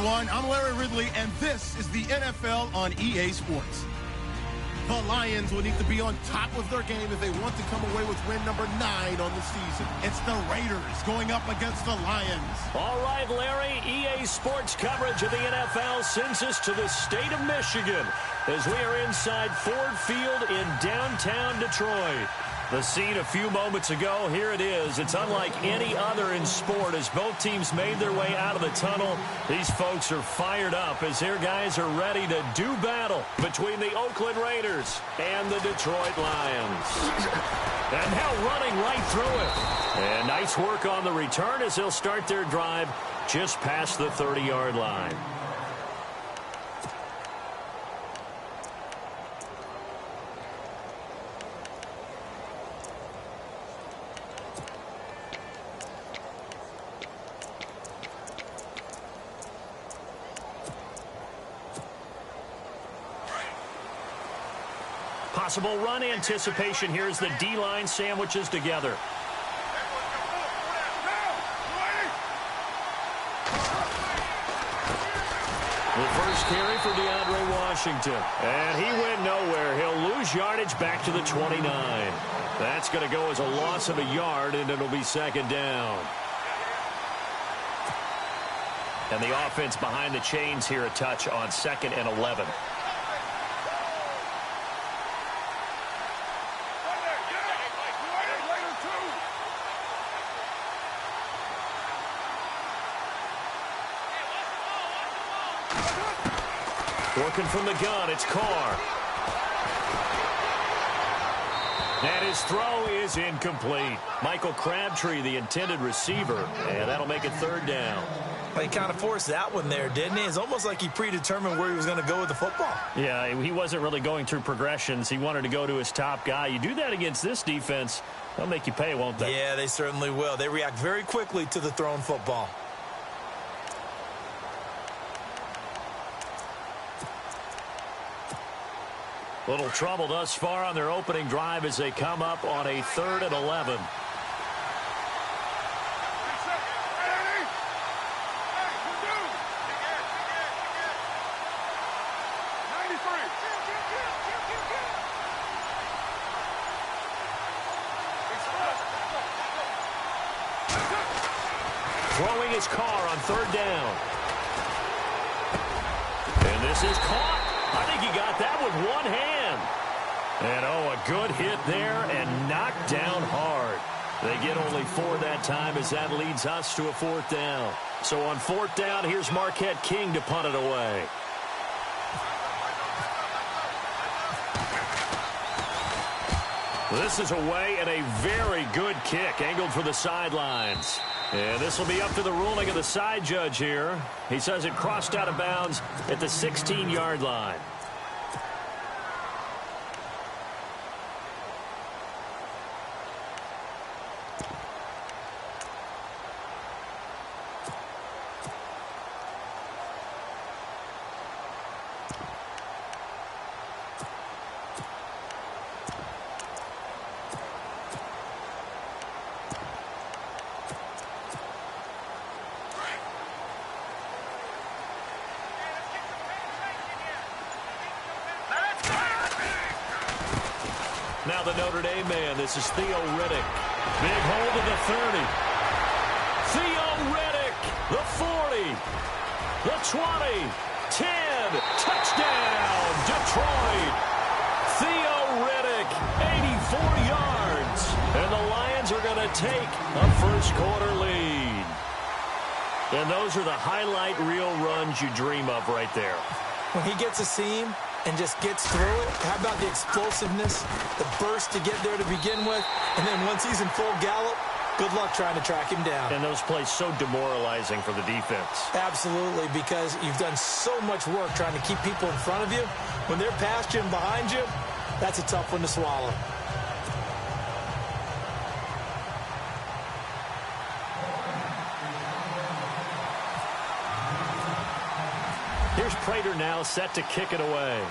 everyone. I'm Larry Ridley, and this is the NFL on EA Sports. The Lions will need to be on top of their game if they want to come away with win number 9 on the season. It's the Raiders going up against the Lions. All right, Larry, EA Sports coverage of the NFL sends us to the state of Michigan as we are inside Ford Field in downtown Detroit. The scene a few moments ago, here it is. It's unlike any other in sport as both teams made their way out of the tunnel. These folks are fired up as their guys are ready to do battle between the Oakland Raiders and the Detroit Lions. And now running right through it. And nice work on the return as they'll start their drive just past the 30-yard line. Possible run anticipation here as the D-line sandwiches together. The first carry for DeAndre Washington. And he went nowhere. He'll lose yardage back to the 29. That's going to go as a loss of a yard, and it'll be second down. And the offense behind the chains here a touch on 2nd and 11. Working from the gun, it's Carr. And his throw is incomplete. Michael Crabtree, the intended receiver, and that'll make it third down. He kind of forced that one there, didn't he? It's almost like he predetermined where he was going to go with the football. Yeah, he wasn't really going through progressions. He wanted to go to his top guy. You do that against this defense, they'll make you pay, won't they? Yeah, they certainly will. They react very quickly to the thrown football. Little trouble thus far on their opening drive as they come up on a 3rd and 11. Throwing his Carr on 3rd down. And this is caught. I think he got that with one hand. And, oh, a good hit there and knocked down hard. They get only 4 that time as that leads us to a 4th down. So on 4th down, here's Marquette King to punt it away. This is away and a very good kick angled for the sidelines. And this will be up to the ruling of the side judge here. He says it crossed out of bounds at the 16-yard line. Now the Notre Dame man, this is Theo Riddick. Big hold of the 30. Theo Riddick, the 40, the 20, 10, touchdown, Detroit. Theo Riddick, 84 yards. And the Lions are going to take a first-quarter lead. And those are the highlight reel runs you dream of right there. When he gets a seam and just gets through it, how about the explosiveness, the burst to get there to begin with, and then once he's in full gallop, good luck trying to track him down. And those plays so demoralizing for the defense. Absolutely, because you've done so much work trying to keep people in front of you. When they're past you and behind you, that's a tough one to swallow. Here's Prater now set to kick it away.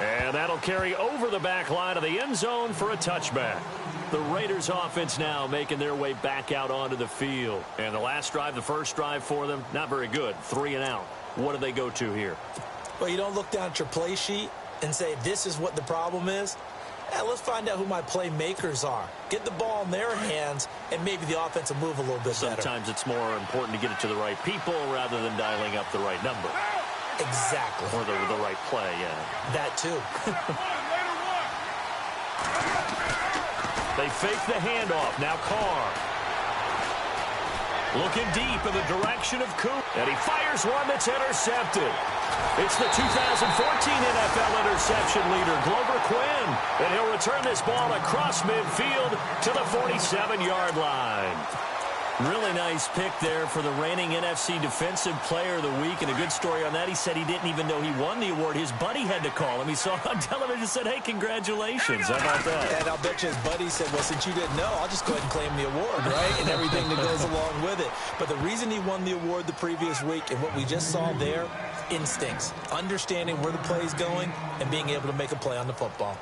And that'll carry over the back line of the end zone for a touchback. The Raiders offense now making their way back out onto the field. And the last drive, the first drive for them, not very good. 3 and out. What do they go to here? Well, you don't look down at your play sheet and say, this is what the problem is. Let's find out who my playmakers are. Get the ball in their hands, and maybe the offense will move a little bit better. Sometimes it's more important to get it to the right people rather than dialing up the right number. Exactly. Or the right play, yeah. That too. They fake the handoff. Now Carr. Looking deep in the direction of Coop. And he fires one that's intercepted. It's the 2014 NFL interception leader, Glover Quinn. And he'll return this ball across midfield to the 47-yard line. Really nice pick there for the reigning NFC Defensive Player of the Week. And a good story on that. He said he didn't even know he won the award. His buddy had to call him. He saw it on television and said, hey, congratulations. How about that? And I'll bet you his buddy said, well, since you didn't know, I'll just go ahead and claim the award, right? And everything that goes along with it. But the reason he won the award the previous week and what we just saw there, instincts, understanding where the play is going and being able to make a play on the football.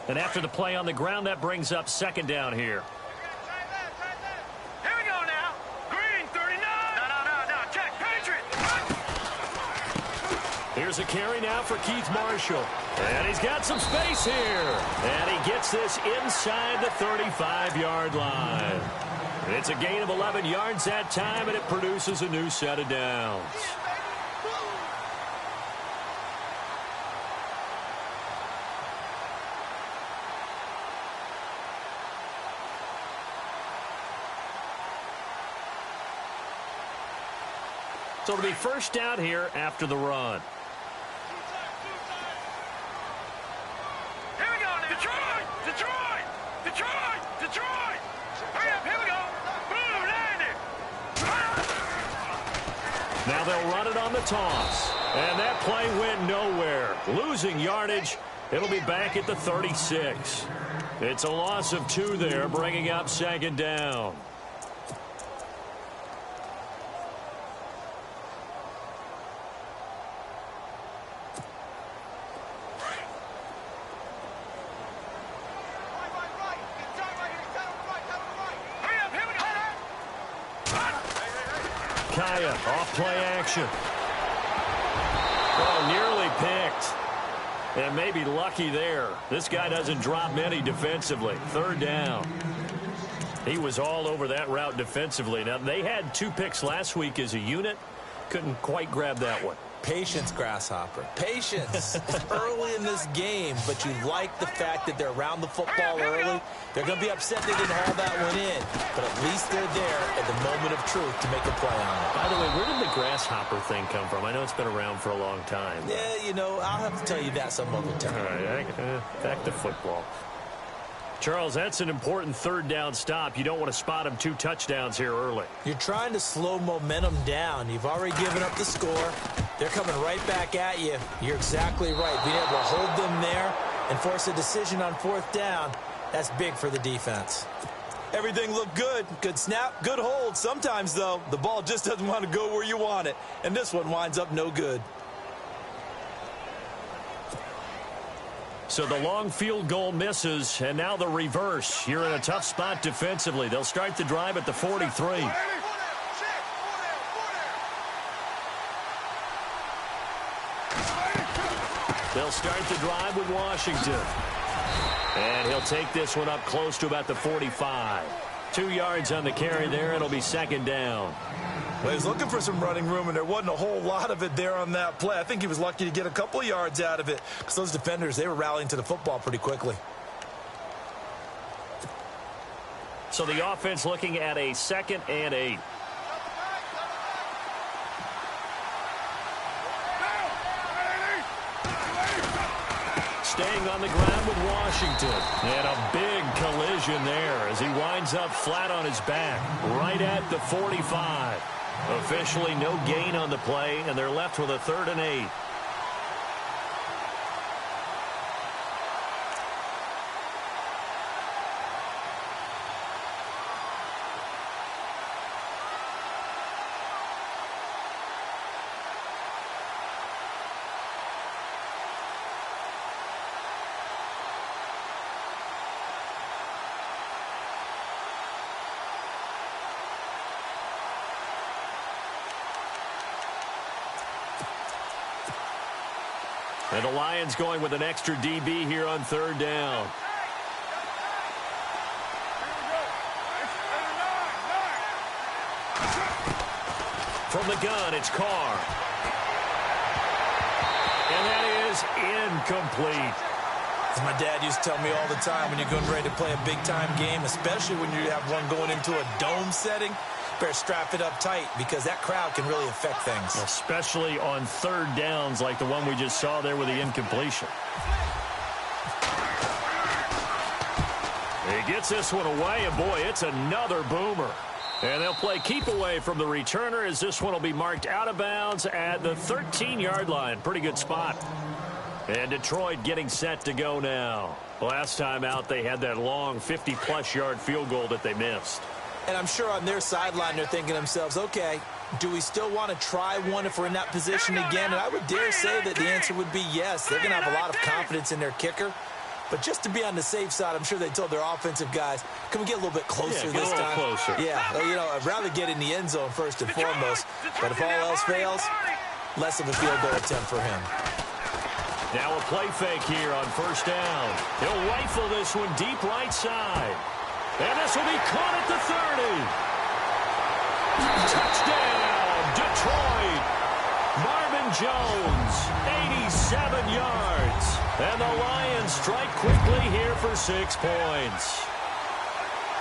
And after the play on the ground, that brings up second down here. Here we go now. Green, 39. No. Check. Patriot. Here's a carry now for Keith Marshall. And he's got some space here. And he gets this inside the 35-yard line. It's a gain of 11 yards that time, and it produces a new set of downs. So it'll be first down here after the run. Here we go now. Detroit. Hurry up, here we go. Boom, landed. Now they'll run it on the toss. And that play went nowhere. Losing yardage. It'll be back at the 36. It's a loss of 2 there, bringing up second down. Kaya off play action. Oh, nearly picked. And maybe lucky there. This guy doesn't drop many defensively. Third down. He was all over that route defensively. Now, they had 2 picks last week as a unit. Couldn't quite grab that one. Patience, Grasshopper. Patience. It's early in this game, but you like the fact that they're around the football early. They're going to be upset they didn't haul that one in, but at least they're there at the moment of truth to make a play on it. By the way, where did the Grasshopper thing come from? I know it's been around for a long time. Yeah, you know, I'll have to tell you that some other time. All right, back to football. Charles, that's an important third down stop. You don't want to spot him 2 touchdowns here early. You're trying to slow momentum down. You've already given up the score. They're coming right back at you. You're exactly right. Being able to hold them there and force a decision on 4th down, that's big for the defense. Everything looked good. Good snap, good hold. Sometimes, though, the ball just doesn't want to go where you want it. And this one winds up no good. So the long field goal misses, and now the reverse. You're in a tough spot defensively. They'll start the drive at the 43. They'll start the drive with Washington. And he'll take this one up close to about the 45. 2 yards on the carry there. It'll be second down. Well, he was looking for some running room, and there wasn't a whole lot of it there on that play. I think he was lucky to get a couple of yards out of it because those defenders, they were rallying to the football pretty quickly. So the offense looking at a 2nd and 8. Staying on the ground with Washington. And a big collision there as he winds up flat on his back right at the 45. Officially no gain on the play, and they're left with a 3rd and 8. And the Lions going with an extra DB here on third down. From the gun, it's Carr. And that is incomplete. As my dad used to tell me all the time, when you're getting ready to play a big-time game, especially when you have one going into a dome setting, better strap it up tight because that crowd can really affect things. Especially on third downs like the one we just saw there with the incompletion. He gets this one away, and boy, it's another boomer. And they'll play keep away from the returner as this one will be marked out of bounds at the 13-yard line. Pretty good spot. And Detroit getting set to go now. Last time out, they had that long 50-plus yard field goal that they missed. And I'm sure on their sideline, they're thinking to themselves, okay, do we still want to try one if we're in that position again? And I would dare say that the answer would be yes. They're going to have a lot of confidence in their kicker. But just to be on the safe side, I'm sure they told their offensive guys, can we get a little bit closer this time? Closer. Yeah, you know, I'd rather get in the end zone first and foremost. But if all else fails, less of a field goal attempt for him. Now a play fake here on first down. He'll rifle this one deep right side. And this will be caught at the 30. Touchdown, Detroit. Marvin Jones, 87 yards. And the Lions strike quickly here for 6 points.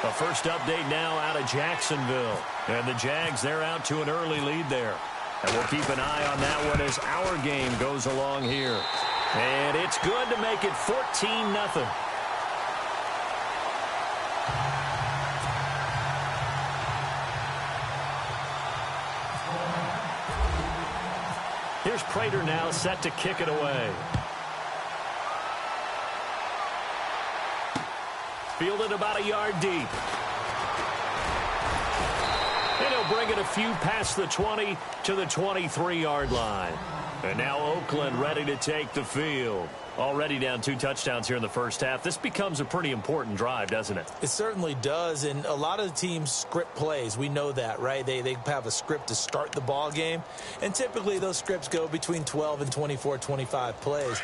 A first update now out of Jacksonville. And the Jags, they're out to an early lead there. And we'll keep an eye on that one as our game goes along here. And it's good to make it 14-0. Here's Prater now set to kick it away. Fielded about a yard deep. And he'll bring it a few past the 20 to the 23-yard line. And now Oakland ready to take the field. Already down 2 touchdowns here in the first half. This becomes a pretty important drive, doesn't it? It certainly does, and a lot of the teams script plays. We know that, right? They have a script to start the ball game, and typically those scripts go between 12 and 24, 25 plays.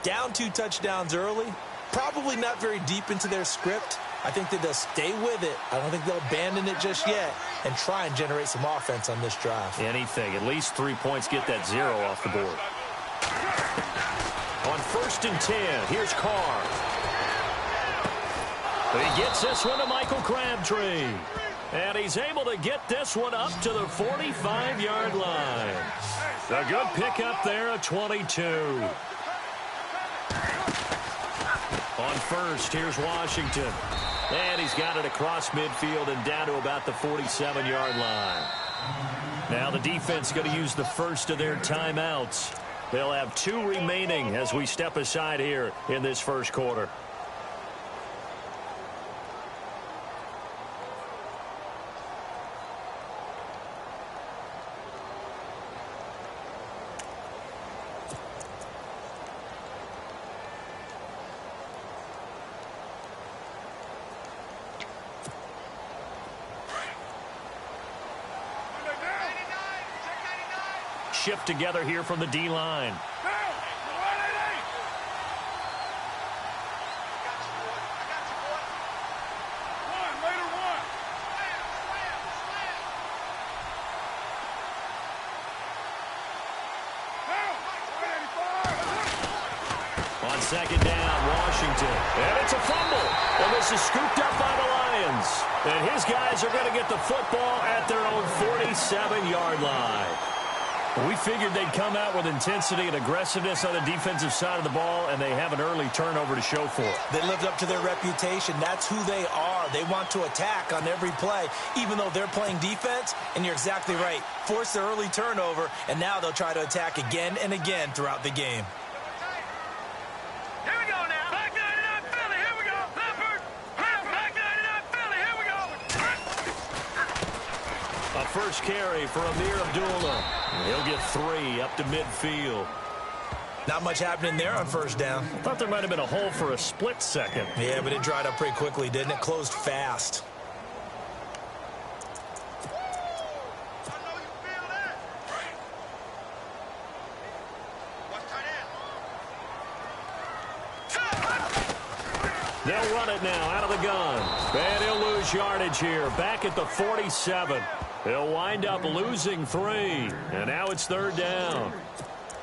Down 2 touchdowns early, probably not very deep into their script. I think that they'll stay with it. I don't think they'll abandon it just yet and try and generate some offense on this drive. Anything. At least 3 points, get that 0 off the board. On 1st and 10, here's Carr. He gets this one to Michael Crabtree. And he's able to get this one up to the 45-yard line. A good pickup there at 22. On 1st, here's Washington. And he's got it across midfield and down to about the 47-yard line. Now the defense going to use the first of their timeouts. They'll have 2 remaining as we step aside here in this first quarter. Shift together here from the D-line. On 2nd down, Washington. And it's a fumble. And this is scooped up by the Lions. And his guys are going to get the football at their own 47-yard line. We figured they'd come out with intensity and aggressiveness on the defensive side of the ball, and they have an early turnover to show for it. They lived up to their reputation. That's who they are. They want to attack on every play, even though they're playing defense. And you're exactly right. Force the early turnover, and now they'll try to attack again and again throughout the game. Here we go now. Back 99 Philly. Here we go. Leopard. Back 99 Philly. Here we go. A first carry for Amir Abdullah. He'll get 3 up to midfield. Not much happening there on 1st down. Thought there might have been a hole for a split second. Yeah, but it dried up pretty quickly, didn't it? Closed fast. They'll run it now out of the gun. And he'll lose yardage here. Back at the 47. He'll wind up losing 3. And now it's 3rd down.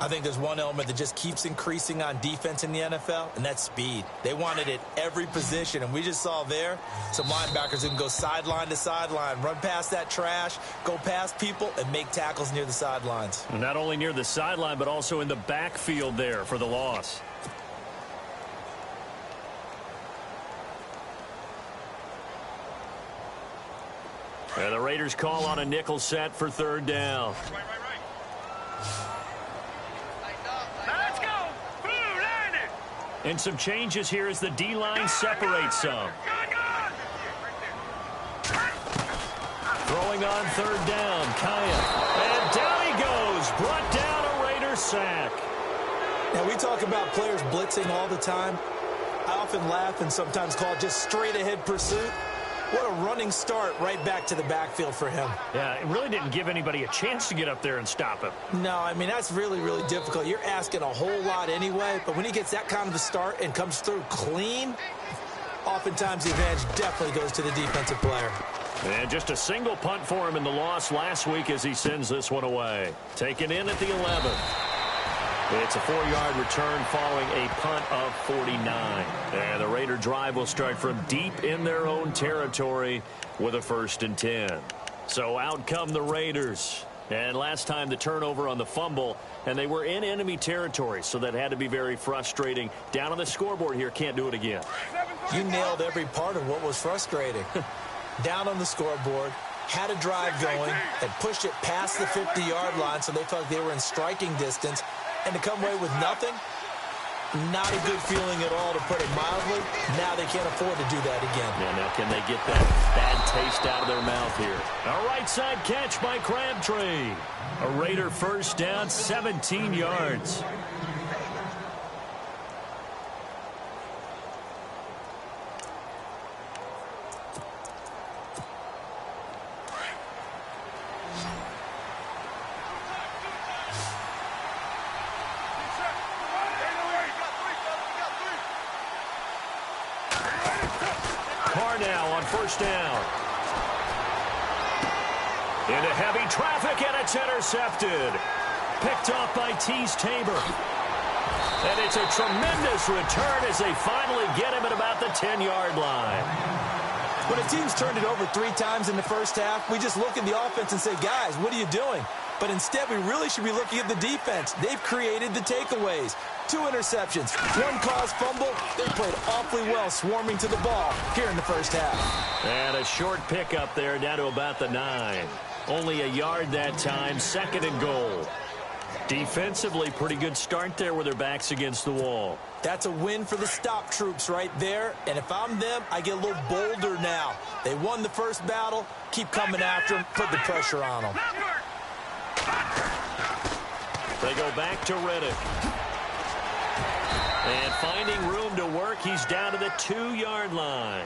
I think there's one element that just keeps increasing on defense in the NFL, and that's speed. They want it at every position, and we just saw there some linebackers who can go sideline to sideline, run past that trash, go past people, and make tackles near the sidelines. And not only near the sideline, but also in the backfield there for the loss. And the Raiders call on a nickel set for 3rd down. Let's go. Blue, line it. And some changes here as the D-line separates some. Throwing on 3rd down, Kaya. And down he goes. Brought down a Raider sack. Now, we talk about players blitzing all the time. I often laugh and sometimes call it just straight-ahead pursuit. What a running start right back to the backfield for him. Yeah, it really didn't give anybody a chance to get up there and stop him. No, I mean, that's really, really difficult. You're asking a whole lot anyway, but when he gets that kind of a start and comes through clean, oftentimes the advantage definitely goes to the defensive player. And just a single punt for him in the loss last week as he sends this one away. Taken in at the 11. It's a 4-yard return following a punt of 49. And the Raider drive will start from deep in their own territory with a 1st and 10. So out come the Raiders. And last time the turnover on the fumble, and they were in enemy territory, so that had to be very frustrating. Down on the scoreboard here, can't do it again. You nailed every part of what was frustrating. Down on the scoreboard, had a drive going, had pushed it past the 50-yard line so they felt like they were in striking distance, and to come away with nothing, not a good feeling at all, to put it mildly. Now they can't afford to do that again. Yeah, now can they get that bad taste out of their mouth here? A right side catch by Crabtree. A Raider 1st down, 17 yards. Now on 1st down. Into heavy traffic, and it's intercepted. Picked off by Tease Tabor. And it's a tremendous return as they finally get him at about the 10-yard line. When a team's turned it over 3 times in the first half, we just look at the offense and say, guys, what are you doing? But instead, we really should be looking at the defense. They've created the takeaways. 2 interceptions, 1 caused fumble. They played awfully well swarming to the ball here in the first half. And a short pickup there down to about the 9. Only a yard that time, 2nd and goal. Defensively, pretty good start there with their backs against the wall. That's a win for the stop troops right there. And if I'm them, I get a little bolder now. They won the first battle. Keep coming after them. Put the pressure on them. They go back to Riddick. And finding room to work, he's down to the 2-yard line.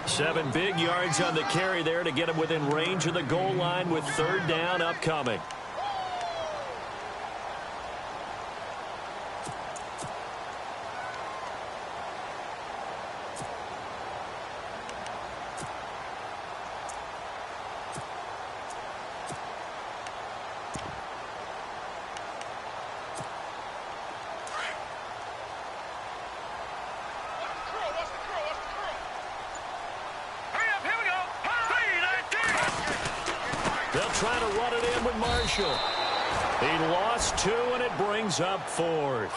7 big yards on the carry there to get him within range of the goal line with 3rd down upcoming. Trying to run it in with Marshall. He lost 2, and it brings up 4th.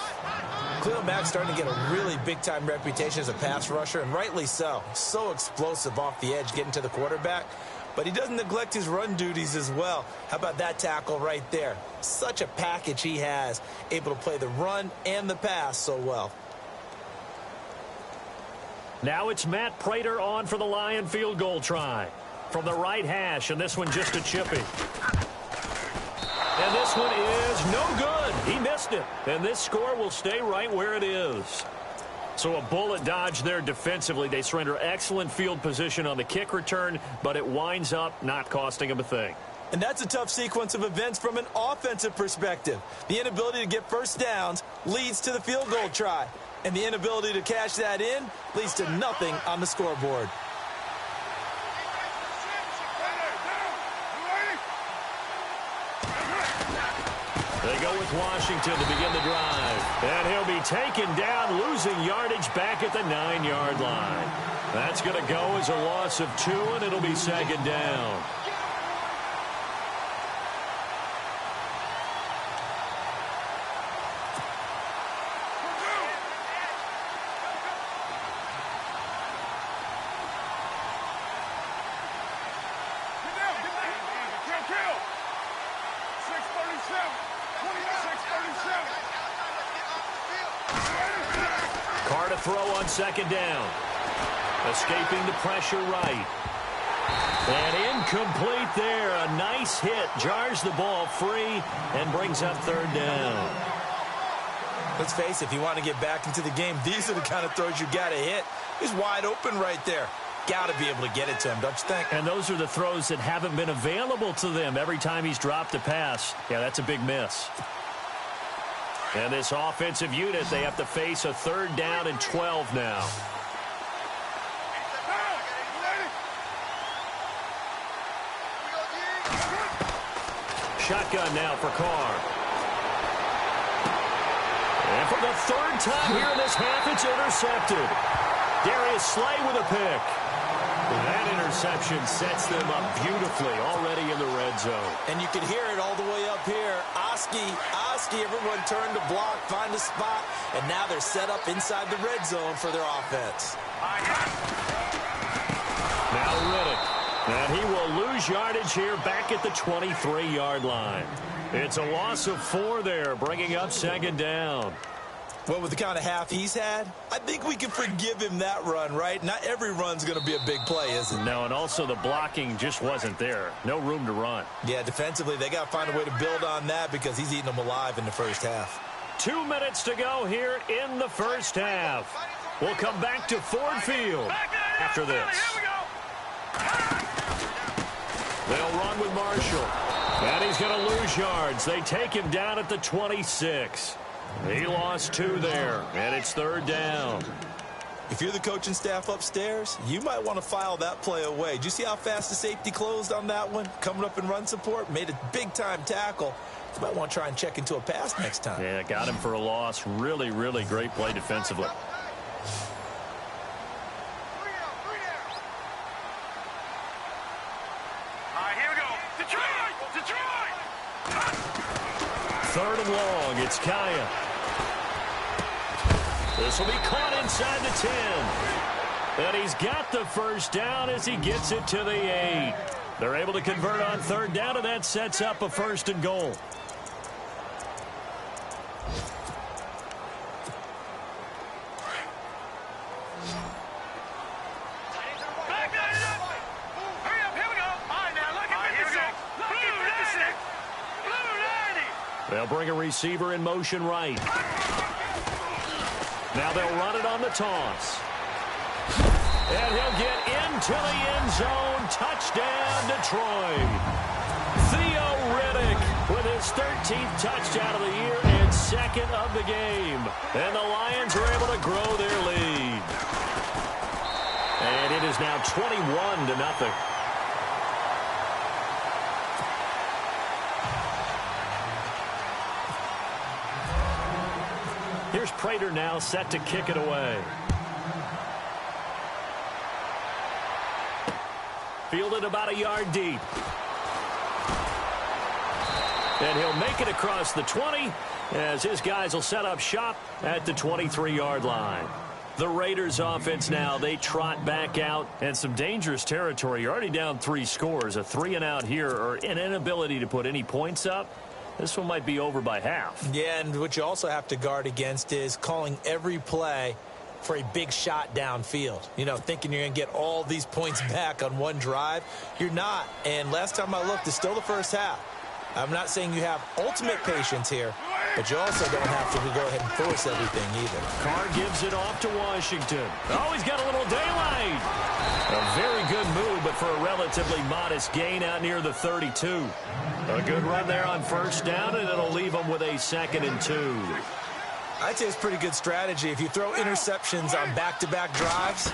Khalil Mack's starting to get a really big-time reputation as a pass rusher, and rightly so. So explosive off the edge getting to the quarterback. But he doesn't neglect his run duties as well. How about that tackle right there? Such a package he has, able to play the run and the pass so well. Now it's Matt Prater on for the Lion field goal try. From the right hash, and this one just a chippy. And this one is no good. He missed it. And this score will stay right where it is. So a bullet dodge there defensively. They surrender excellent field position on the kick return, but it winds up not costing them a thing. And that's a tough sequence of events from an offensive perspective. The inability to get first downs leads to the field goal try. And the inability to cash that in leads to nothing on the scoreboard. They go with Washington to begin the drive. And he'll be taken down, losing yardage back at the 9-yard line. That's going to go as a loss of 2, and it'll be second down. Carr to throw on second down. Escaping the pressure right. And incomplete there. A nice hit. Jars the ball free and brings up third down. Let's face it, if you want to get back into the game, these are the kind of throws you got to hit. He's wide open right there. Got to be able to get it to him, don't you think? And those are the throws that haven't been available to them every time he's dropped a pass. Yeah, that's a big miss. And this offensive unit, they have to face a third down and 12 now. Shotgun now for Carr. And for the third time here in this half, it's intercepted. Darius Slay with a pick. That interception sets them up beautifully already in the red zone. And you can hear it all the way up here. Oski, everyone turned to block, find a spot, and now they're set up inside the red zone for their offense. Now Riddick. And he will lose yardage here back at the 23-yard line. It's a loss of 4 there, bringing up second down. Well, with the kind of half he's had, I think we can forgive him that run, right? Not every run's going to be a big play, is it? No, and also the blocking just wasn't there. No room to run. Yeah, defensively, they got to find a way to build on that because he's eating them alive in the first half. 2 minutes to go here in the first half. We'll come back to Ford Field after this. They'll run with Marshall. And he's going to lose yards. They take him down at the 26. He lost 2 there, and it's third down. If you're the coaching staff upstairs, you might want to file that play away. Did you see how fast the safety closed on that one? Coming up in run support, made a big-time tackle. You might want to try and check into a pass next time. Yeah, got him for a loss. Really, really great play defensively. Third and long, it's Kaya. This will be caught inside the 10. And he's got the first down as he gets it to the 8. They're able to convert on third down, and that sets up a first and goal. They'll bring a receiver in motion right. Now they'll run it on the toss. And he'll get into the end zone. Touchdown, Detroit. Theo Riddick with his 13th touchdown of the year and second of the game. And the Lions are able to grow their lead. And it is now 21-0. Here's Prater now set to kick it away. Fielded about a yard deep. And he'll make it across the 20 as his guys will set up shop at the 23-yard line. The Raiders offense now, they trot back out and some dangerous territory. You're already down 3 scores. A 3-and-out here or an inability to put any points up. This one might be over by half. Yeah, and what you also have to guard against is calling every play for a big shot downfield. You know, thinking you're going to get all these points back on one drive. You're not. And last time I looked, it's still the first half. I'm not saying you have ultimate patience here, but you also don't have to go ahead and force everything either. Carr gives it off to Washington. Oh, he's got a little daylight. A very good move, but for a relatively modest gain out near the 32. A good run there on first down, and it'll leave them with a 2nd and 2. I'd say it's pretty good strategy. If you throw interceptions on back-to-back drives,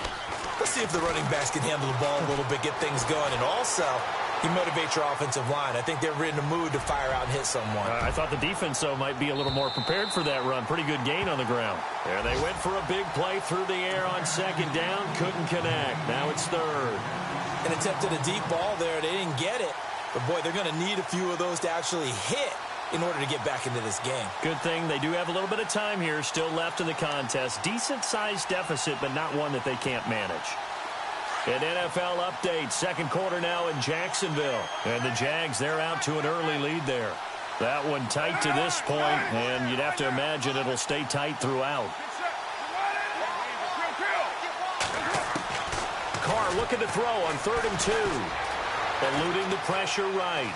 let's see if the running backs can handle the ball a little bit, get things going. And also, you motivate your offensive line. I think they're in the mood to fire out and hit someone. I thought the defense, though, might be a little more prepared for that run. Pretty good gain on the ground. There they went for a big play through the air on second down. Couldn't connect. Now it's third. And attempted a deep ball there. They didn't get it. But, boy, they're going to need a few of those to actually hit in order to get back into this game. Good thing they do have a little bit of time here still left in the contest. Decent-sized deficit, but not one that they can't manage. An NFL update, second quarter now in Jacksonville. And the Jags, they're out to an early lead there. That one tight to this point, and you'd have to imagine it'll stay tight throughout. Carr looking to throw on 3rd and 2. Eluding the pressure right.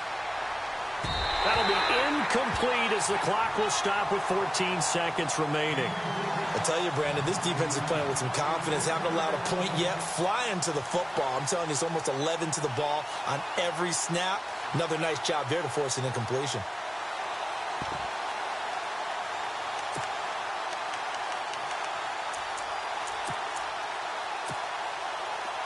That'll be incomplete as the clock will stop with 14 seconds remaining. I tell you, Brandon, this defense is playing with some confidence. Haven't allowed a point yet. Flying to the football. I'm telling you, it's almost 11 to the ball on every snap. Another nice job there to force an incompletion.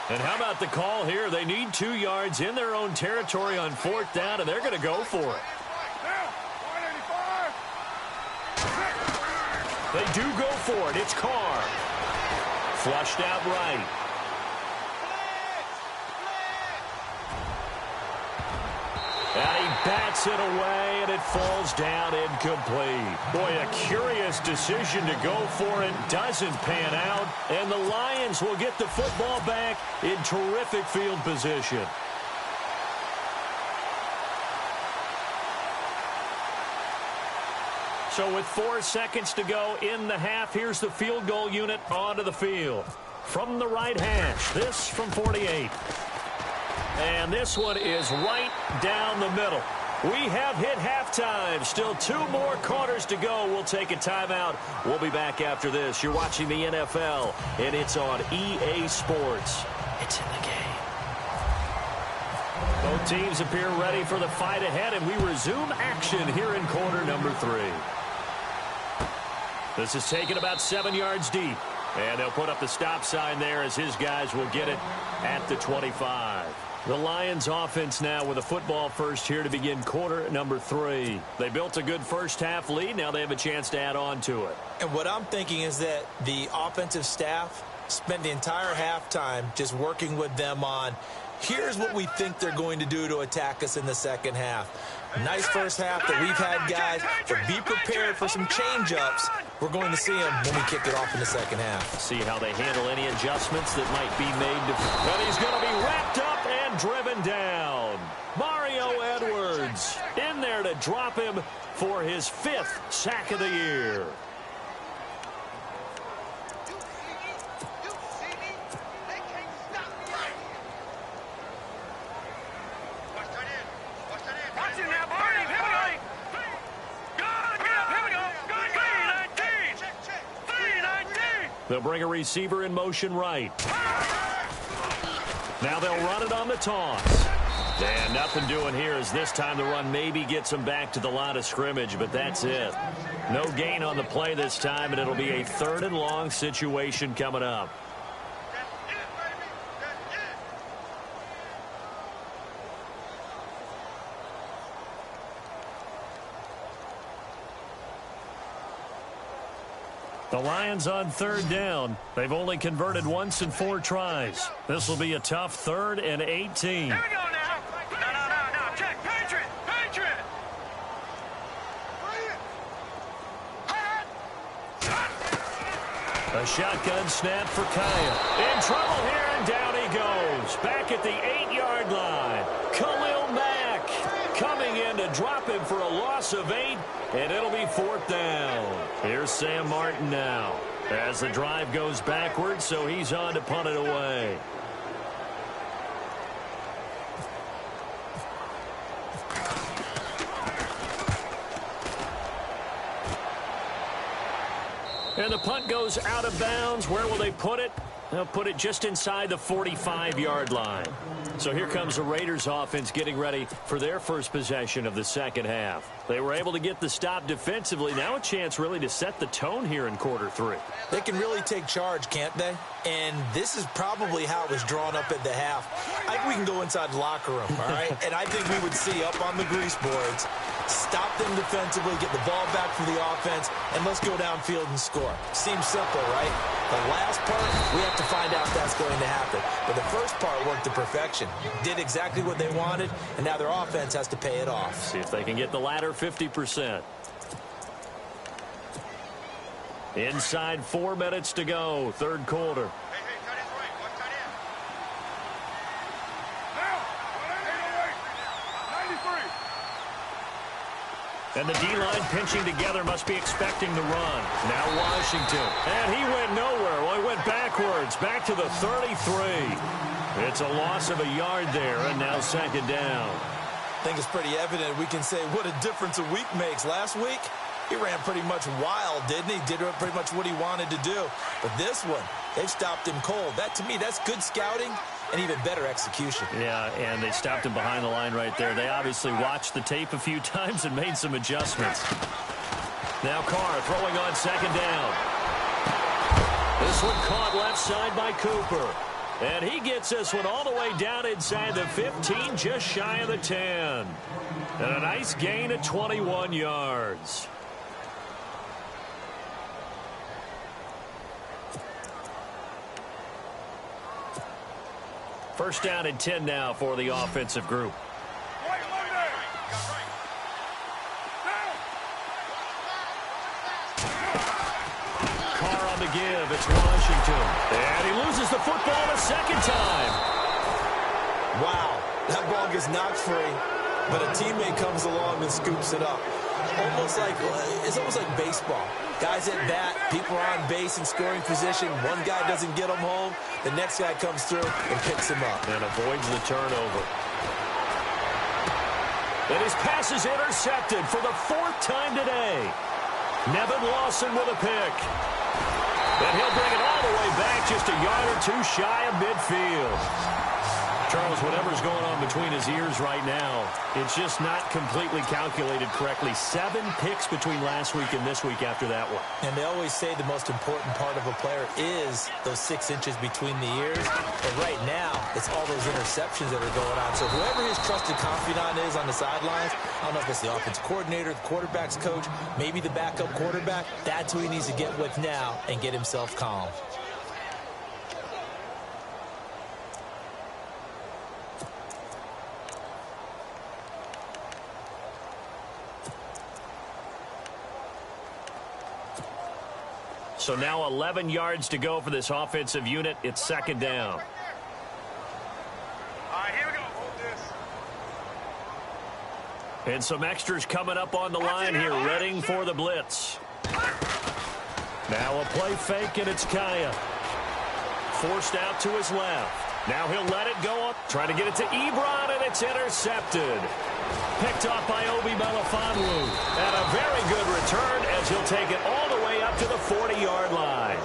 And how about the call here? They need 2 yards in their own territory on 4th down, and they're going to go for it. They do go for it. It's Carr. Flushed out right. And he bats it away, and it falls down incomplete. Boy, a curious decision to go for it. Doesn't pan out, and the Lions will get the football back in terrific field position. So with 4 seconds to go in the half, here's the field goal unit onto the field. From the right hash, this from 48. And this one is right down the middle. We have hit halftime. Still 2 more quarters to go. We'll take a timeout. We'll be back after this. You're watching the NFL, and it's on EA Sports. It's in the game. Both teams appear ready for the fight ahead, and we resume action here in quarter number 3. This is taken about 7 yards deep. And they'll put up the stop sign there as his guys will get it at the 25. The Lions offense now with a football first here to begin quarter number 3. They built a good first half lead. Now they have a chance to add on to it. And what I'm thinking is that the offensive staff spent the entire halftime just working with them on, here's what we think they're going to do to attack us in the second half. Nice first half that we've had, guys, but be prepared for some change-ups. We're going to see them when we kick it off in the second half. See how they handle any adjustments that might be made. And he's going to be wrapped up and driven down. Mario Edwards in there to drop him for his 5th sack of the year. They'll bring a receiver in motion right. Now they'll run it on the toss. And nothing doing here as this time the run maybe gets them back to the line of scrimmage, but that's it. No gain on the play this time, and it'll be a 3rd and long situation coming up. The Lions on 3rd down. They've only converted once in 4 tries. This will be a tough 3rd and 18. Here we go now. No. Check. Patriot. A shotgun snap for Kaya. In trouble here, and down he goes. Back at the 8-yard line. Khalil Mack coming in to drop him for a loss of 8, and it'll be 4th down. Here's Sam Martin now as the drive goes backwards, so he's on to punt it away. And the punt goes out of bounds. Where will they put it? They'll put it just inside the 45-yard line. So here comes the Raiders offense getting ready for their first possession of the second half. They were able to get the stop defensively. Now a chance really to set the tone here in quarter 3. They can really take charge, can't they? And this is probably how it was drawn up at the half. I think we can go inside the locker room, all right? And I think we would see up on the grease boards, stop them defensively, get the ball back for the offense, and let's go downfield and score. Seems simple, right? The last part, we have to find out if that's going to happen. But the first part worked to perfection. Did exactly what they wanted, and now their offense has to pay it off. See if they can get the latter 50%. Inside 4 minutes to go, third quarter. And the D-line pinching together must be expecting the run. Now Washington. And he went nowhere. Well, he went backwards. Back to the 33. It's a loss of a yard there, and now second down. I think it's pretty evident. We can say what a difference a week makes. Last week, he ran pretty much wild, didn't he? Did pretty much what he wanted to do. But this one, they've stopped him cold. That, to me, that's good scouting and even better execution. Yeah, and they stopped him behind the line right there. They obviously watched the tape a few times and made some adjustments. Now Carr throwing on second down. This one caught left side by Cooper. And he gets this one all the way down inside the 15, just shy of the 10. And a nice gain of 21 yards. First down and 10 now for the offensive group. Carr on the give. It's Washington. And he loses the football a second time. Wow. That ball gets knocked free, but a teammate comes along and scoops it up. It's almost like baseball. Guys at bat, people are on base in scoring position. One guy doesn't get him home. The next guy comes through and picks him up. And avoids the turnover. And his pass is intercepted for the 4th time today. Nevin Lawson with a pick. And he'll bring it all the way back just a yard or two shy of midfield. Charles, whatever's going on between his ears right now, it's just not completely calculated correctly. 7 picks between last week and this week after that one. And they always say the most important part of a player is those 6 inches between the ears. But right now, it's all those interceptions that are going on. So whoever his trusted confidant is on the sidelines, I don't know if it's the offense coordinator, the quarterback's coach, maybe the backup quarterback, that's who he needs to get with now and get himself calm. So now 11 yards to go for this offensive unit. It's second down. All right, here we go. Hold this. And some extras coming up on the line here, readying for the blitz. Now a play fake, and it's Kaya. Forced out to his left. Now he'll let it go up, trying to get it to Ebron, and it's intercepted. Picked off by Obi Melifonwu. And a very good return as he'll take it all the way up to the 40-yard line.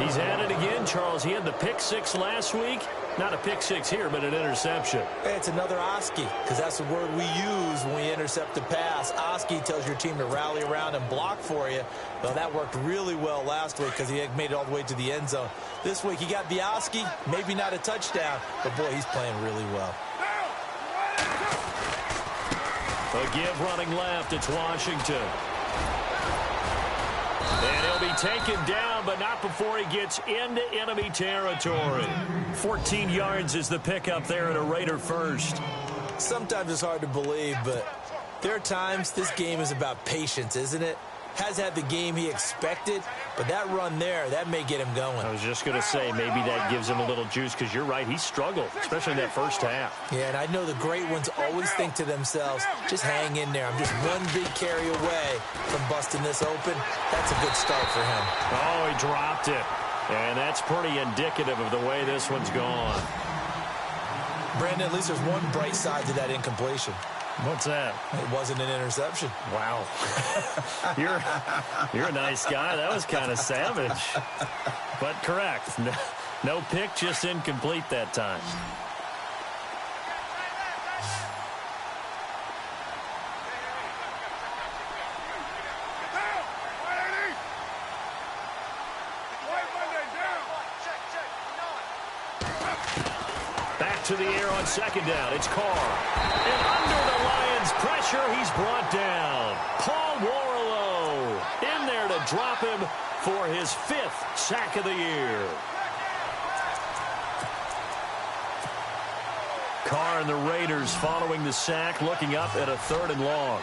He's at it again, Charles. He had the pick 6 last week. Not a pick 6 here, but an interception. Hey, it's another Oski, because that's the word we use when we intercept a pass. Oski tells your team to rally around and block for you. Well, that worked really well last week because he had made it all the way to the end zone. This week, he got the Oski, maybe not a touchdown, but, boy, he's playing really well. A give running left. It's Washington. And he'll be taken down, but not before he gets into enemy territory. 14 yards is the pickup there at a Raider first. Sometimes it's hard to believe, but there are times this game is about patience, isn't it? Has had the game he expected, but that run there, that may get him going. I was just going to say, maybe that gives him a little juice, because you're right, he struggled, especially in that first half. Yeah, and I know the great ones always think to themselves, just hang in there. I'm just one big carry away from busting this open. That's a good start for him. Oh, he dropped it. And that's pretty indicative of the way this one's gone. Brandon, at least there's one bright side to that incompletion. What's that? It wasn't an interception. Wow. You're a nice guy. That was kind of savage. But correct. No pick, just incomplete that time. back to the air on second down. It's Carr. And under the Lions' pressure, he's brought down. Paul Warlow in there to drop him for his 5th sack of the year. Carr and the Raiders following the sack, looking up at a 3rd and long.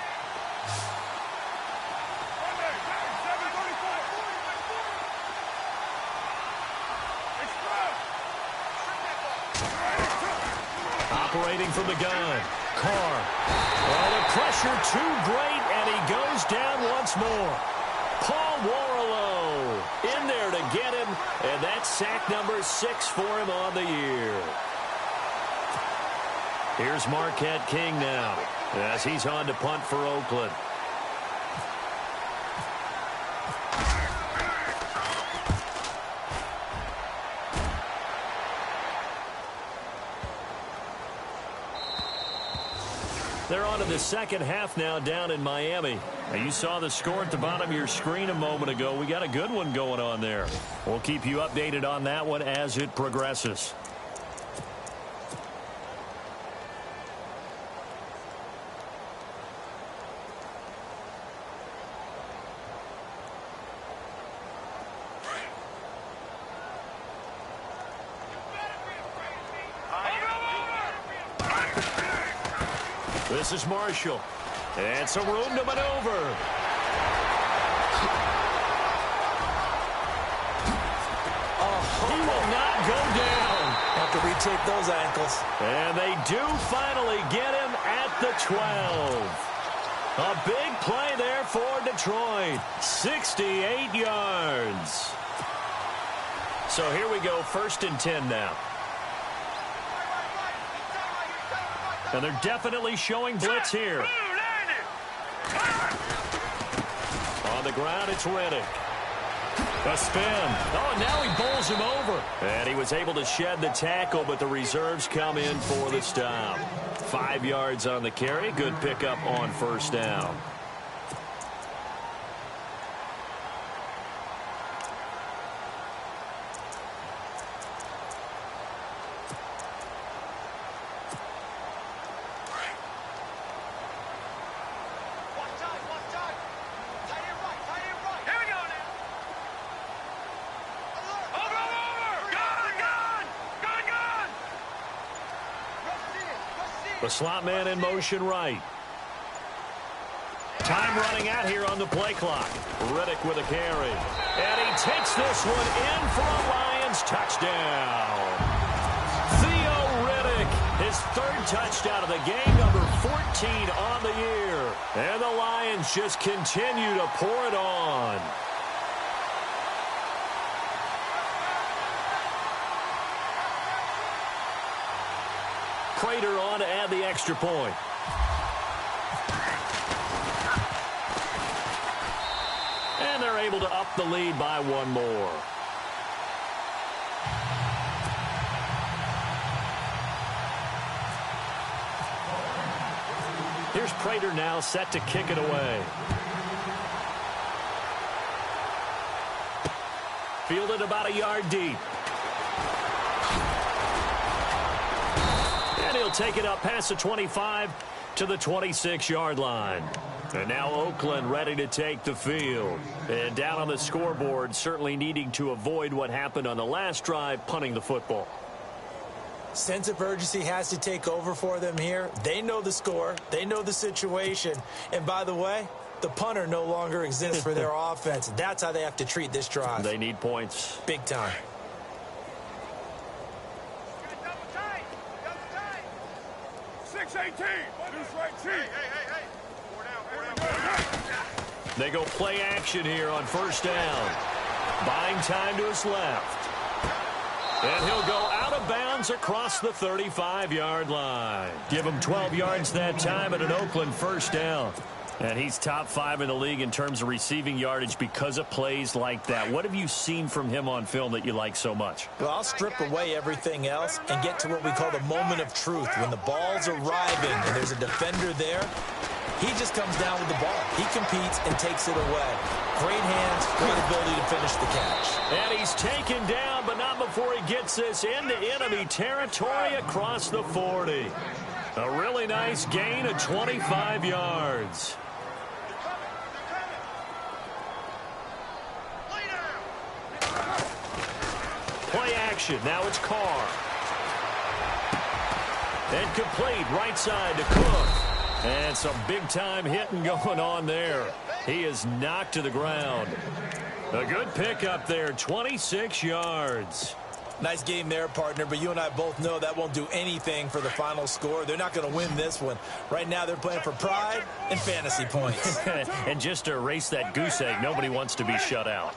Operating from the gun, Carr. Well, the pressure too great, and he goes down once more. Paul Warlow in there to get him, and that's sack number 6 for him on the year. Here's Marquette King now, as he's on to punt for Oakland. They're on to the second half now down in Miami. Now, you saw the score at the bottom of your screen a moment ago. We got a good one going on there. We'll keep you updated on that one as it progresses. This is Marshall. And some room to maneuver. He will not go down. Have to retake those ankles. And they do finally get him at the 12. A big play there for Detroit. 68 yards. So here we go, 1st and 10 now. And they're definitely showing blitz here. On the ground, it's Riddick. A spin. Oh, now he bowls him over. And he was able to shed the tackle, but the reserves come in for the stop. 5 yards on the carry. Good pickup on 1st down. The slot man in motion right. Time running out here on the play clock. Riddick with a carry. And he takes this one in for a Lions touchdown. Theo Riddick, his 3rd touchdown of the game, number 14 on the year. And the Lions just continue to pour it on. Prater on to add the extra point. And they're able to up the lead by 1 more. Here's Prater now set to kick it away. Fielded about a yard deep. And he'll take it up past the 25 to the 26-yard line. And now Oakland ready to take the field. And down on the scoreboard, certainly needing to avoid what happened on the last drive, punting the football. Sense of urgency has to take over for them here. They know the score. They know the situation. And by the way, the punter no longer exists for their offense. That's how they have to treat this drive. They need points. Big time. 6-18. They go play action here on 1st down. Buying time to his left. And he'll go out of bounds across the 35-yard line. Give him 12 yards that time at an Oakland 1st down. And he's top 5 in the league in terms of receiving yardage because of plays like that. What have you seen from him on film that you like so much? Well, I'll strip away everything else and get to what we call the moment of truth. When the ball's arriving and there's a defender there, he just comes down with the ball. He competes and takes it away. Great hands, great ability to finish the catch. And he's taken down, but not before he gets this into enemy territory across the 40. A really nice gain of 25 yards. Play action. Now it's Carr. And complete right side to Cook. And some big-time hitting going on there. He is knocked to the ground. A good pickup there, 26 yards. Nice game there, partner, but you and I both know that won't do anything for the final score. They're not going to win this one. Right now, they're playing for pride and fantasy points. And just to erase that goose egg, nobody wants to be shut out.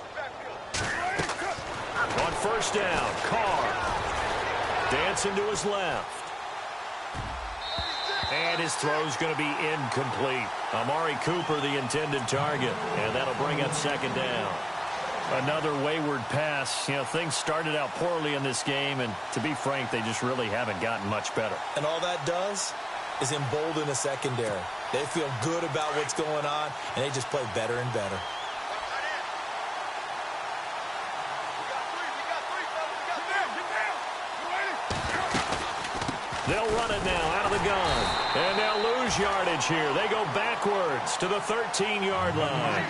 On first down, Carr. Dancing to his left. And his throw's going to be incomplete. Amari Cooper, the intended target. And that'll bring up second down. Another wayward pass. You know, things started out poorly in this game, and to be frank, they just really haven't gotten much better. And all that does is embolden the secondary. They feel good about what's going on, and they just play better and better. They'll run it now out of the gun. And they'll lose yardage here. They go backwards to the 13-yard line.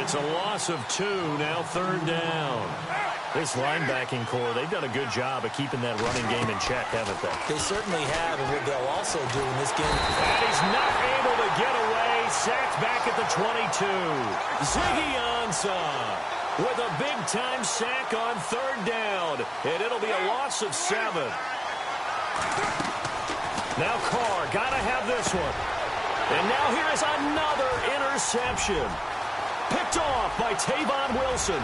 It's a loss of 2, now third down. This linebacking core, they've done a good job of keeping that running game in check, haven't they? They certainly have, and what they'll also do in this game. And he's not able to get away. Sacked back at the 22. Ziggy Ansah with a big-time sack on third down. And it'll be a loss of 7. Now Carr, got to have this one. And now here is another interception. Picked off by Tavon Wilson.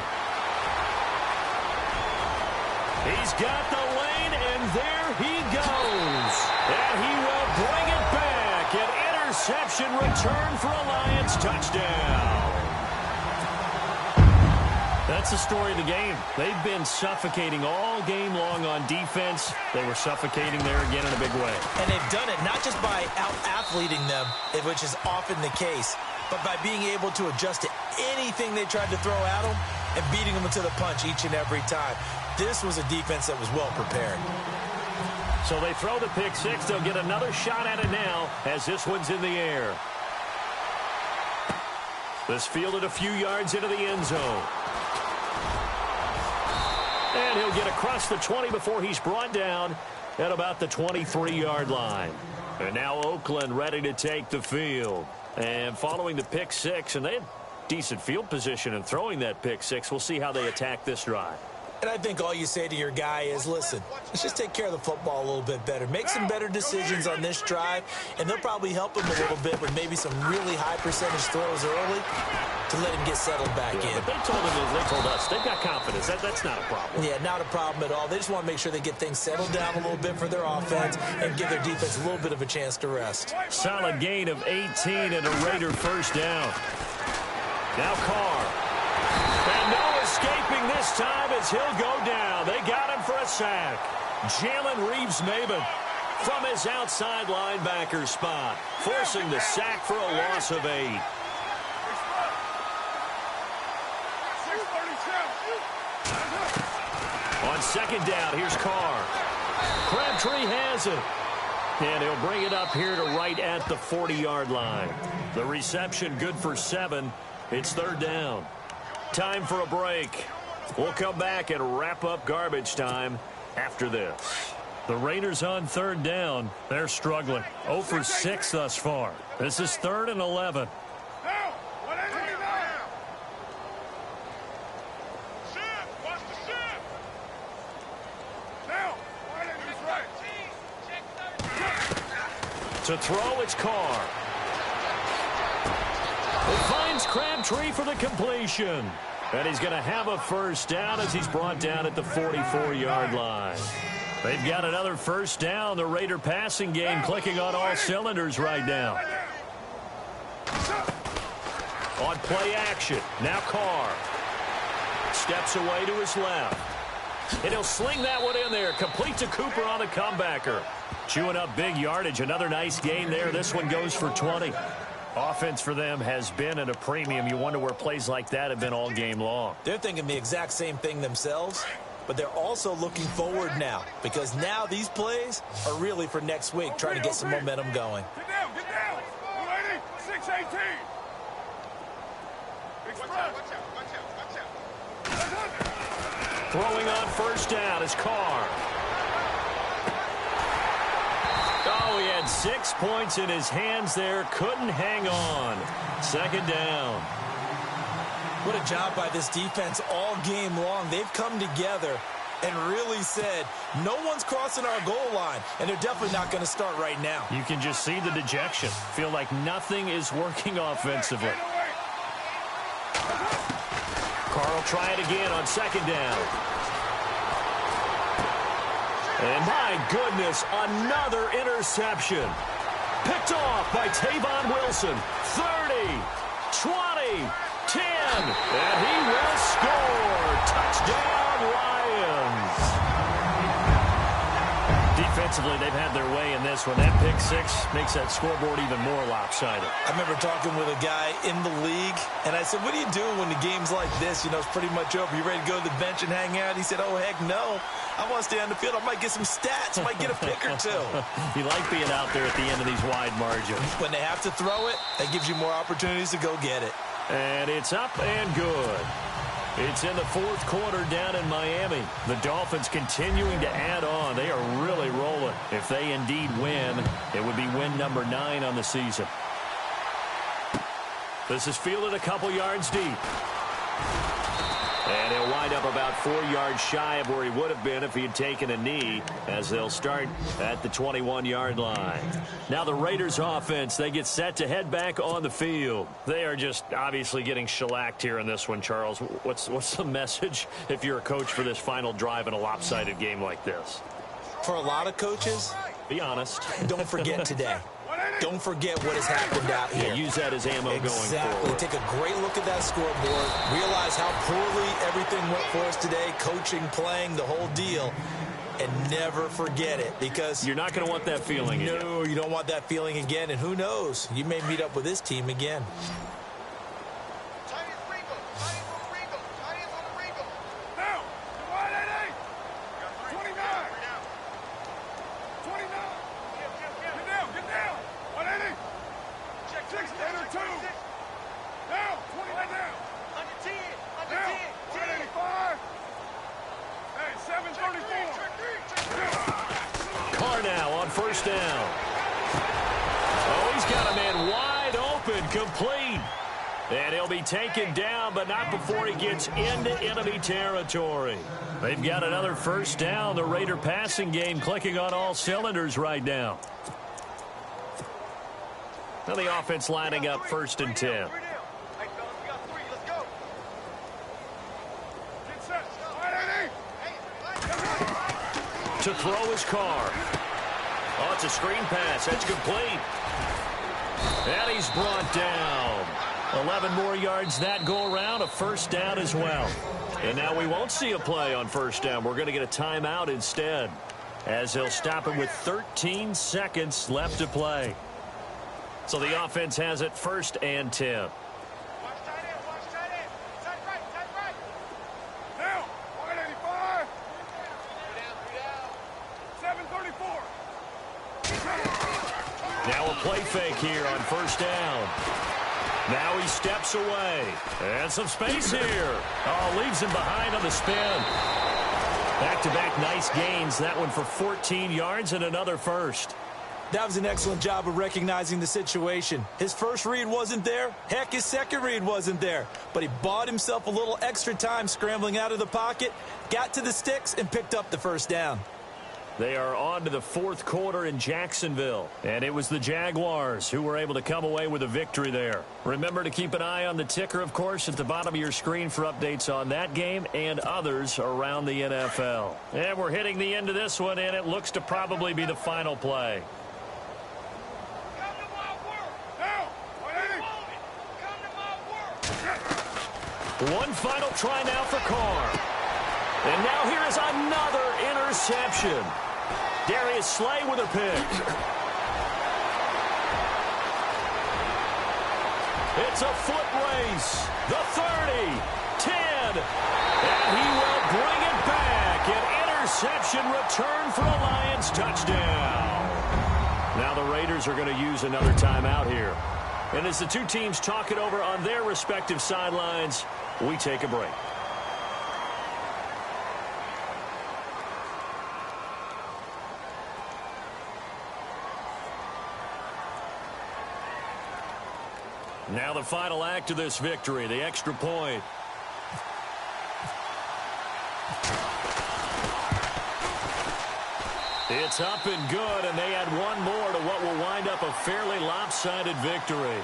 He's got the lane, and there he goes. And he will bring it back. An interception return for a Lions touchdown. That's the story of the game. They've been suffocating all game long on defense. They were suffocating there again in a big way. And they've done it not just by out-athleting them, which is often the case, but by being able to adjust to anything they tried to throw at them and beating them to the punch each and every time. This was a defense that was well prepared. So they throw the pick six. They'll get another shot at it now as this one's in the air. This fielded a few yards into the end zone. And he'll get across the 20 before he's brought down at about the 23-yard line. And now Oakland ready to take the field. And following the pick six, and they had decent field position in throwing that pick six. We'll see how they attack this drive. And I think all you say to your guy is, listen, let's just take care of the football a little bit better. Make some better decisions on this drive, and they'll probably help him a little bit with maybe some really high percentage throws early to let him get settled back in. But they told us, they've got confidence. That's not a problem. Yeah, not a problem at all. They just want to make sure they get things settled down a little bit for their offense and give their defense a little bit of a chance to rest. Solid gain of 18 and a Raider first down. Now Carr. And no escaping this time as he'll go down. They got him for a sack. Jalen Reeves-Maybin from his outside linebacker spot, forcing the sack for a loss of 8. On second down, here's Carr. Crabtree has it. And he'll bring it up here to right at the 40-yard line. The reception good for 7. It's third down. Time for a break. We'll come back and wrap up garbage time after this. The Raiders on third down. They're struggling. 0 for 6 thus far. This is 3rd and 11. To throw, it's Carr. It finds Crabtree for the completion. And he's going to have a first down as he's brought down at the 44-yard line. They've got another first down. The Raider passing game clicking on all cylinders right now. On play action, now Carr. Steps away to his left. And he'll sling that one in there. Complete to Cooper on the comebacker. Chewing up big yardage. Another nice gain there. This one goes for 20. Offense for them has been at a premium. You wonder where plays like that have been all game long. They're thinking the exact same thing themselves, but they're also looking forward now because now these plays are really for next week, trying to get some momentum going. Get down, get down. 180, 618. Throwing on first down is Carr. Oh, he had 6 points in his hands there. Couldn't hang on. Second down. What a job by this defense all game long. They've come together and really said, no one's crossing our goal line, and they're definitely not going to start right now. You can just see the dejection. Feel like nothing is working offensively. Carr will try it again on second down. And my goodness, another interception. Picked off by Tavon Wilson. 30, 20, 10. And he will score. Touchdown, Lions. Defensively, they've had their way in this one. That pick six makes that scoreboard even more lopsided. I remember talking with a guy in the league, and I said, what do you do when the game's like this? You know, it's pretty much over. You ready to go to the bench and hang out? He said, oh, heck no. I want to stay on the field. I might get some stats. I might get a pick or two. You like being out there at the end of these wide margins. When they have to throw it, that gives you more opportunities to go get it. And it's up and good. It's in the fourth quarter down in Miami. The Dolphins continuing to add on. They are really rolling. If they indeed win, it would be win number 9 on the season. This is fielded a couple yards deep. And he'll wind up about 4 yards shy of where he would have been if he had taken a knee, as they'll start at the 21-yard line. Now the Raiders offense, they get set to head back on the field. They are just obviously getting shellacked here in this one, Charles. What's the message if you're a coach for this final drive in a lopsided game like this? For a lot of coaches, be honest. Don't forget today. Don't forget what has happened out here. Yeah, use that as ammo going forward. Take a great look at that scoreboard. Realize how poorly everything went for us today. Coaching, playing, the whole deal. And never forget it, because you're not going to want that feeling again. No, you don't want that feeling again. And who knows? You may meet up with this team again. First down. Oh, he's got a man wide open, complete. And he'll be taken down, but not before he gets into enemy territory. They've got another first down. The Raider passing game clicking on all cylinders right now. Now the offense lining up 1st and 10. To throw his Carr. Oh, it's a screen pass. That's complete. And he's brought down. 11 more yards that go around. A first down as well. And now we won't see a play on first down. We're going to get a timeout instead, as he'll stop it with 13 seconds left to play. So the offense has it 1st and 10. Now a play fake here on first down. Now he steps away. And some space here. Oh, leaves him behind on the spin. Back-to-back nice gains. That one for 14 yards and another first. That was an excellent job of recognizing the situation. His first read wasn't there. Heck, his second read wasn't there. But he bought himself a little extra time scrambling out of the pocket, got to the sticks, and picked up the first down. They are on to the fourth quarter in Jacksonville. And it was the Jaguars who were able to come away with a victory there. Remember to keep an eye on the ticker, of course, at the bottom of your screen for updates on that game and others around the NFL. And we're hitting the end of this one, and it looks to probably be the final play. One final try now for Carr. And now here is another interception. Darius Slay with a pick. It's a foot race. The 30, 10, and he will bring it back. An interception return for a Lions touchdown. Now the Raiders are going to use another timeout here. And as the two teams talk it over on their respective sidelines, we take a break. Now the final act of this victory, the extra point. It's up and good, and they add one more to what will wind up a fairly lopsided victory.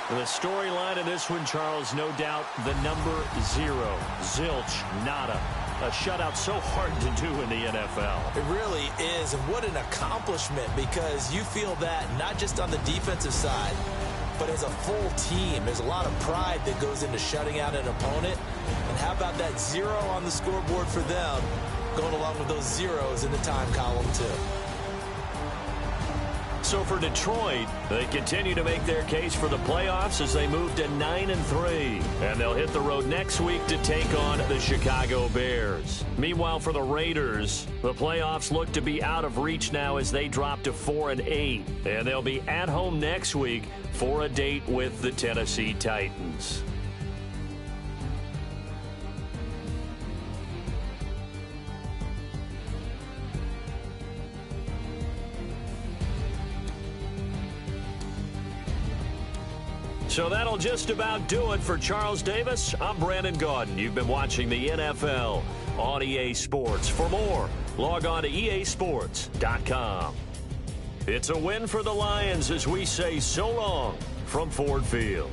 The storyline in this one, Charles, no doubt the number 0. Zilch, nada. A shutout so hard to do in the NFL. It really is, and what an accomplishment, because you feel that not just on the defensive side, but as a full team. There's a lot of pride that goes into shutting out an opponent. And how about that 0 on the scoreboard for them, going along with those zeros in the time column, too. So for Detroit, they continue to make their case for the playoffs as they move to 9-3. And they'll hit the road next week to take on the Chicago Bears. Meanwhile, for the Raiders, the playoffs look to be out of reach now as they drop to 4-8. And they'll be at home next week for a date with the Tennessee Titans. So that'll just about do it for Charles Davis. I'm Brandon Gaudin. You've been watching the NFL on EA Sports. For more, log on to easports.com. It's a win for the Lions as we say so long from Ford Field.